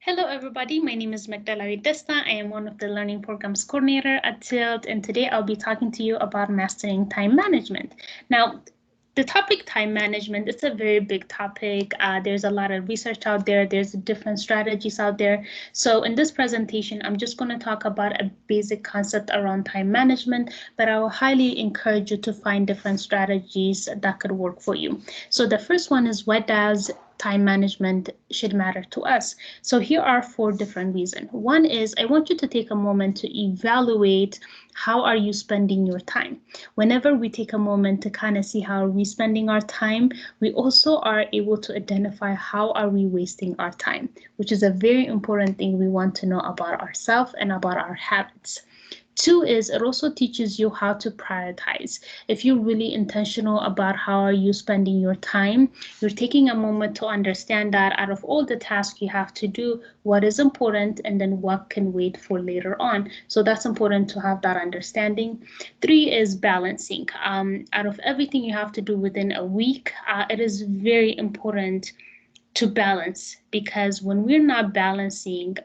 Hello everybody, my name is Magdala Testa. I am one of the learning programs coordinator at TILT, and today I'll be talking to you about mastering time management. Now, the topic time management, it's a very big topic. There's a lot of research out there. There's different strategies out there. So in this presentation, I'm just going to talk about a basic concept around time management, but I will highly encourage you to find different strategies that could work for you. So the first one is, what does time management should matter to us? So here are 4 different reasons. One is, I want you to take a moment to evaluate how are you spending your time. Whenever we take a moment to kind of see how are we spending our time, we also are able to identify how are we wasting our time, which is a very important thing we want to know about ourselves and about our habits. 2 is, it also teaches you how to prioritize. If you're really intentional about how are you spending your time, you're taking a moment to understand that out of all the tasks you have to do, what is important and then what can wait for later on. So that's important to have that understanding. 3 is balancing. Out of everything you have to do within a week, it is very important to balance, because when we're not balancing,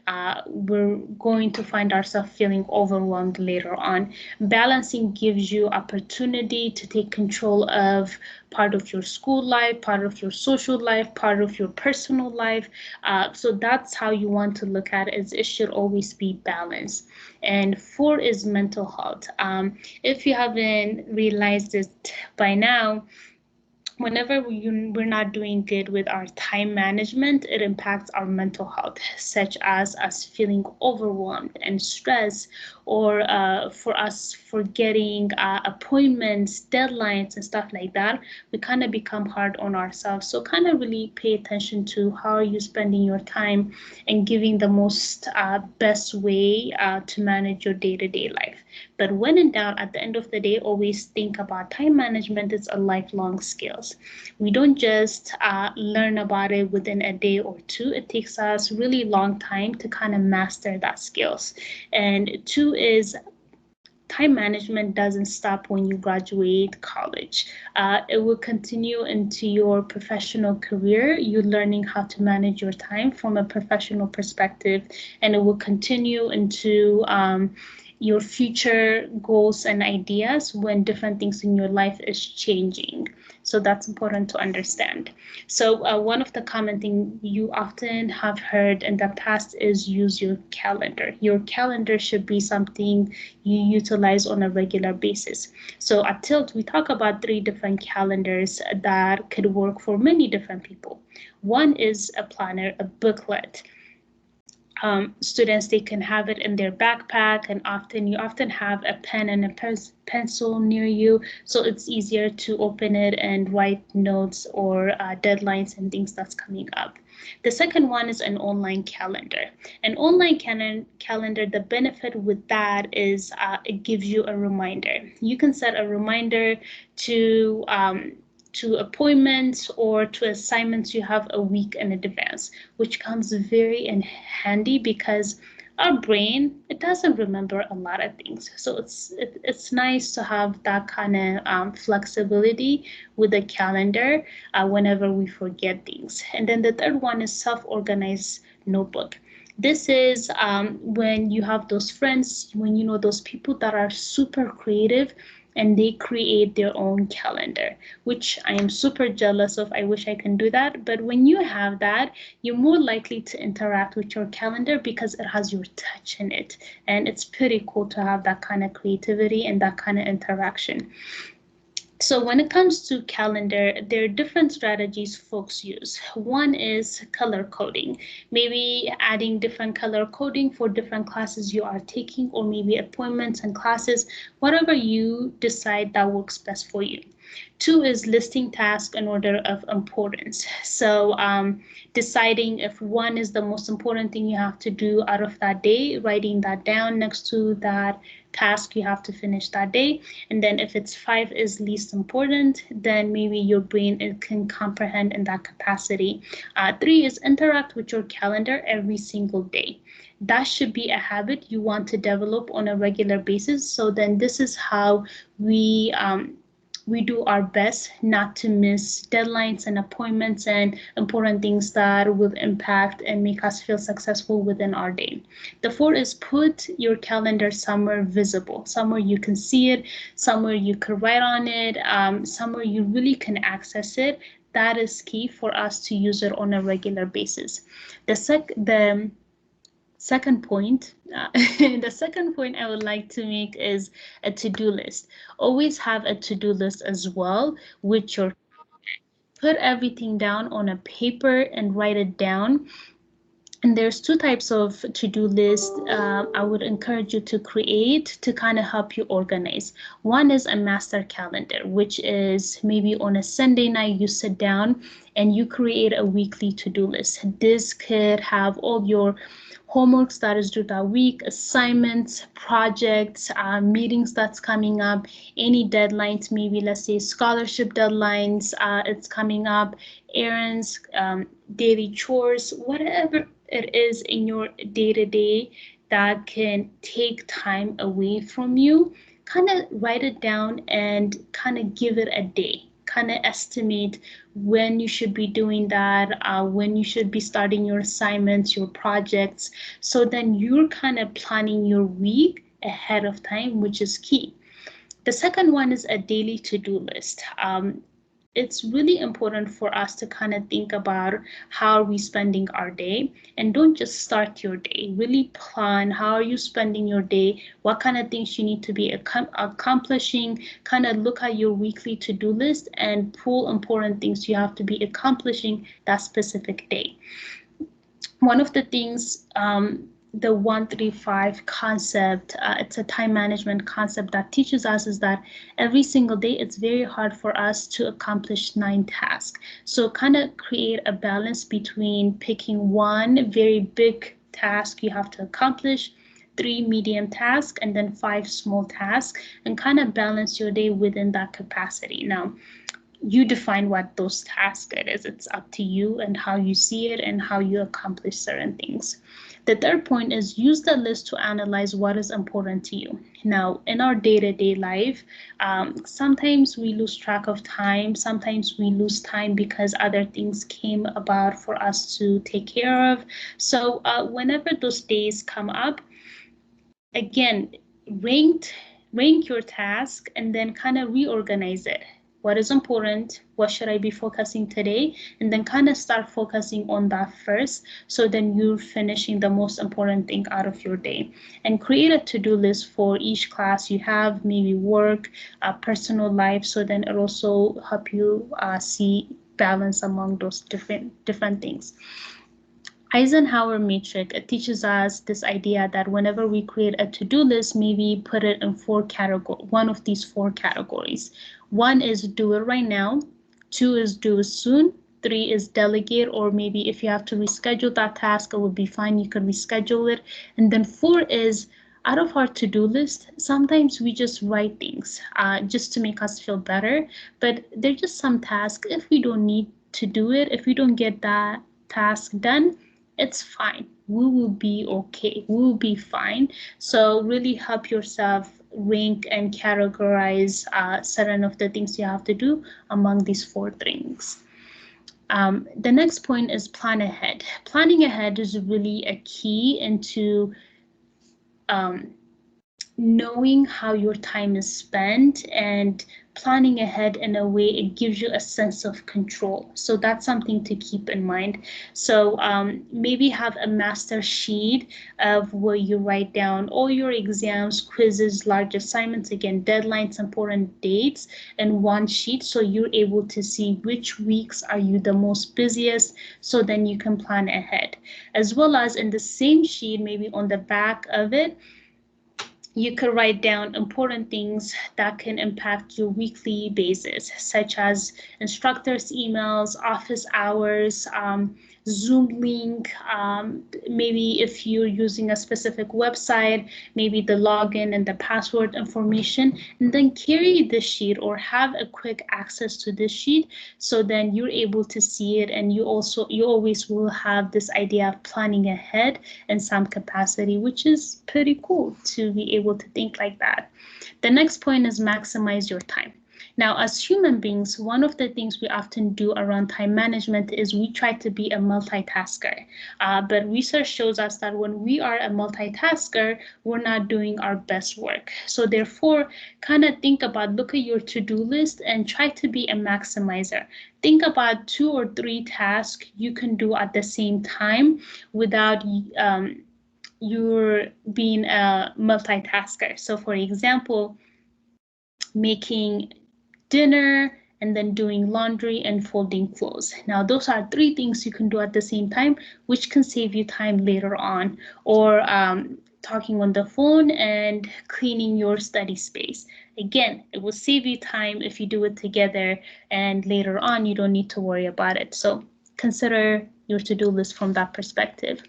we're going to find ourselves feeling overwhelmed later on. Balancing gives you opportunity to take control of part of your school life, part of your social life, part of your personal life. So that's how you want to look at it. It should always be balanced. And 4 is mental health. If you haven't realized it by now, whenever we're not doing good with our time management, it impacts our mental health, such as us feeling overwhelmed and stressed, or for us forgetting appointments, deadlines, and stuff like that. We kind of become hard on ourselves. So kind of really pay attention to how are you spending your time and giving the most best way to manage your day-to-day life. But when in doubt, at the end of the day, always think about time management is a lifelong skills. We don't just learn about it within a day or 2. It takes us really long time to kind of master that skills. And 2 is, time management doesn't stop when you graduate college. It will continue into your professional career. You're learning how to manage your time from a professional perspective, and it will continue into your future goals and ideas when different things in your life is changing. So that's important to understand. So one of the common things you often have heard in the past is use your calendar. Your calendar should be something you utilize on a regular basis. So at TILT, we talk about 3 different calendars that could work for many different people. One is a planner, a booklet. Students, they can have it in their backpack, and you often have a pen and a pencil near you, so it's easier to open it and write notes or deadlines and things that's coming up. The second one is an online calendar. An online calendar, the benefit with that is it gives you a reminder. You can set a reminder to appointments or to assignments you have a week in advance, which comes very in handy because our brain, it doesn't remember a lot of things. So it's nice to have that kind of flexibility with a calendar whenever we forget things. And then the third one is self-organized notebook. This is when you have those friends, when you know those people that are super creative, and they create their own calendar, which I am super jealous of. I wish I can do that. But when you have that, you're more likely to interact with your calendar because it has your touch in it. And it's pretty cool to have that kind of creativity and that kind of interaction. So when it comes to calendar, there are different strategies folks use. One is color coding, maybe adding different color coding for different classes you are taking, or maybe appointments and classes, whatever you decide that works best for you. 2 is listing tasks in order of importance. So deciding if 1 is the most important thing you have to do out of that day, writing that down next to that task you have to finish that day. And then if it's 5 is least important, then maybe your brain can comprehend in that capacity. 3 is interact with your calendar every single day. That should be a habit you want to develop on a regular basis. So then this is how we we do our best not to miss deadlines and appointments and important things that will impact and make us feel successful within our day. The fourth is put your calendar somewhere visible, somewhere you can see it, somewhere you could write on it, somewhere you really can access it. That is key for us to use it on a regular basis. The second point, the second point I would like to make is a to-do list. Always have a to-do list as well, which your put everything down on a paper and write it down. And there's two types of to-do list I would encourage you to create to kind of help you organize. One is a master calendar, which is maybe on a Sunday night you sit down and you create a weekly to-do list. This could have all your homeworks that is due that week, assignments, projects, meetings that's coming up, any deadlines, maybe let's say scholarship deadlines, it's coming up, errands, daily chores, whatever it is in your day-to-day that can take time away from you, kind of write it down and kind of give it a day. Kind of estimate when you should be doing that, when you should be starting your assignments, your projects. So then you're kind of planning your week ahead of time, which is key. The second one is a daily to-do list. It's really important for us to kind of think about how are we spending our day, and don't just start your day. Really plan how are you spending your day, what kind of things you need to be accomplishing, kind of look at your weekly to-do list and pull important things you have to be accomplishing that specific day. One of the things, the 1-3-5 concept, it's a time management concept that teaches us is that every single day it's very hard for us to accomplish 9 tasks. So kind of create a balance between picking one very big task you have to accomplish, 3 medium tasks, and then 5 small tasks, and kind of balance your day within that capacity. Now, you define what those tasks is. It's up to you and how you see it and how you accomplish certain things. The third point is use the list to analyze what is important to you. Now, in our day-to-day life, sometimes we lose track of time. Sometimes we lose time because other things came about for us to take care of. So whenever those days come up, again, rank your task and then kind of reorganize it. What is important? What should I be focusing today? And then kind of start focusing on that first. So then you're finishing the most important thing out of your day. And create a to-do list for each class you have, maybe work, personal life. So then it also help you see balance among those different things. Eisenhower Matrix, it teaches us this idea that whenever we create a to-do list, maybe put it in one of these 4 categories. 1 is do it right now, 2 is do it soon, 3 is delegate, or maybe if you have to reschedule that task, it would be fine, you can reschedule it. And then 4 is out of our to-do list, sometimes we just write things just to make us feel better, but they're just some tasks. If we don't need to do it, if we don't get that task done, it's fine. We will be okay. We will be fine. So really help yourself rank and categorize certain of the things you have to do among these 4 things. The next point is plan ahead. Planning ahead is really a key into knowing how your time is spent and planning ahead in a way it gives you a sense of control. So that's something to keep in mind. So maybe have a master sheet of where you write down all your exams, quizzes, large assignments, again, deadlines, important dates in one sheet. So you're able to see which weeks are you the most busiest. So then you can plan ahead. As well as in the same sheet, maybe on the back of it, you could write down important things that can impact your weekly basis, such as instructors' emails, office hours, Zoom link, maybe if you're using a specific website, maybe the login and the password information, and then carry this sheet or have a quick access to this sheet. So then you're able to see it, and you always will have this idea of planning ahead in some capacity, which is pretty cool to be able to think like that. The next point is maximize your time. Now, as human beings, one of the things we often do around time management is we try to be a multitasker. But research shows us that when we are a multitasker, we're not doing our best work. So therefore, kind of look at your to-do list and try to be a maximizer. Think about 2 or 3 tasks you can do at the same time without you're being a multitasker. So for example, making dinner and then doing laundry and folding clothes. Now, those are 3 things you can do at the same time, which can save you time later on, or talking on the phone and cleaning your study space. Again, it will save you time if you do it together, and later on, you don't need to worry about it. So consider your to-do list from that perspective.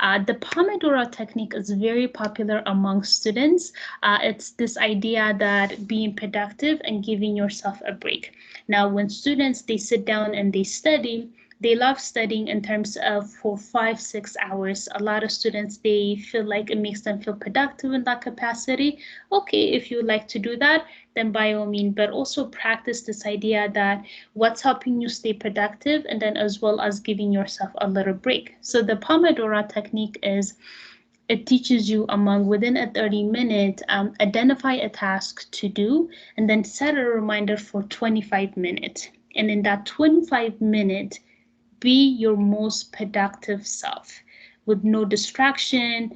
The Pomodoro Technique is very popular among students. It's this idea that being productive and giving yourself a break. Now, when students, they sit down and they study, they love studying in terms of for 5-6 hours. A lot of students, they feel like it makes them feel productive in that capacity. Okay, if you like to do that, then by all means, but also practice this idea that what's helping you stay productive, and then as well as giving yourself a little break. So the Pomodoro Technique is, it teaches you within a 30-minute, identify a task to do, and then set a reminder for 25 minutes. And in that 25 minutes, be your most productive self with no distraction.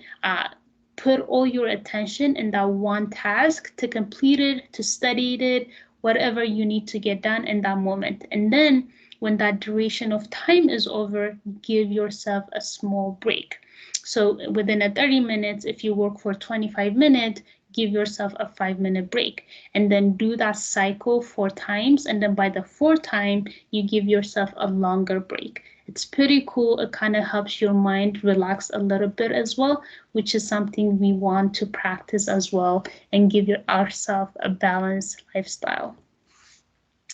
Put all your attention in that one task to complete it, to study it, whatever you need to get done in that moment. And then when that duration of time is over, give yourself a small break. So within a 30 minutes, if you work for 25 minutes, give yourself a 5-minute break, and then do that cycle 4 times. And then by the 4th time, you give yourself a longer break. It's pretty cool. It kind of helps your mind relax a little bit as well, which is something we want to practice as well and give ourselves a balanced lifestyle.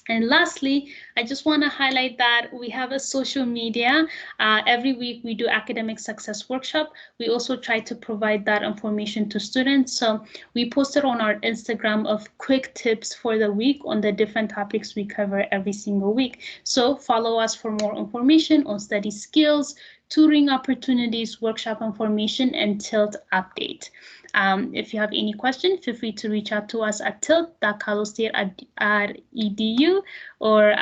And lastly, I just want to highlight that we have a social media. Every week we do academic success workshop. We also try to provide that information to students. So we posted on our Instagram of quick tips for the week on the different topics we cover every single week. So follow us for more information on study skills, tutoring opportunities, workshop information, and TILT update. If you have any questions, feel free to reach out to us at tilt.colostate.edu, or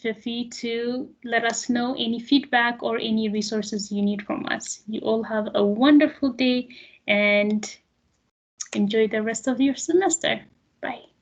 feel free to let us know any feedback or any resources you need from us. You all have a wonderful day and enjoy the rest of your semester. Bye.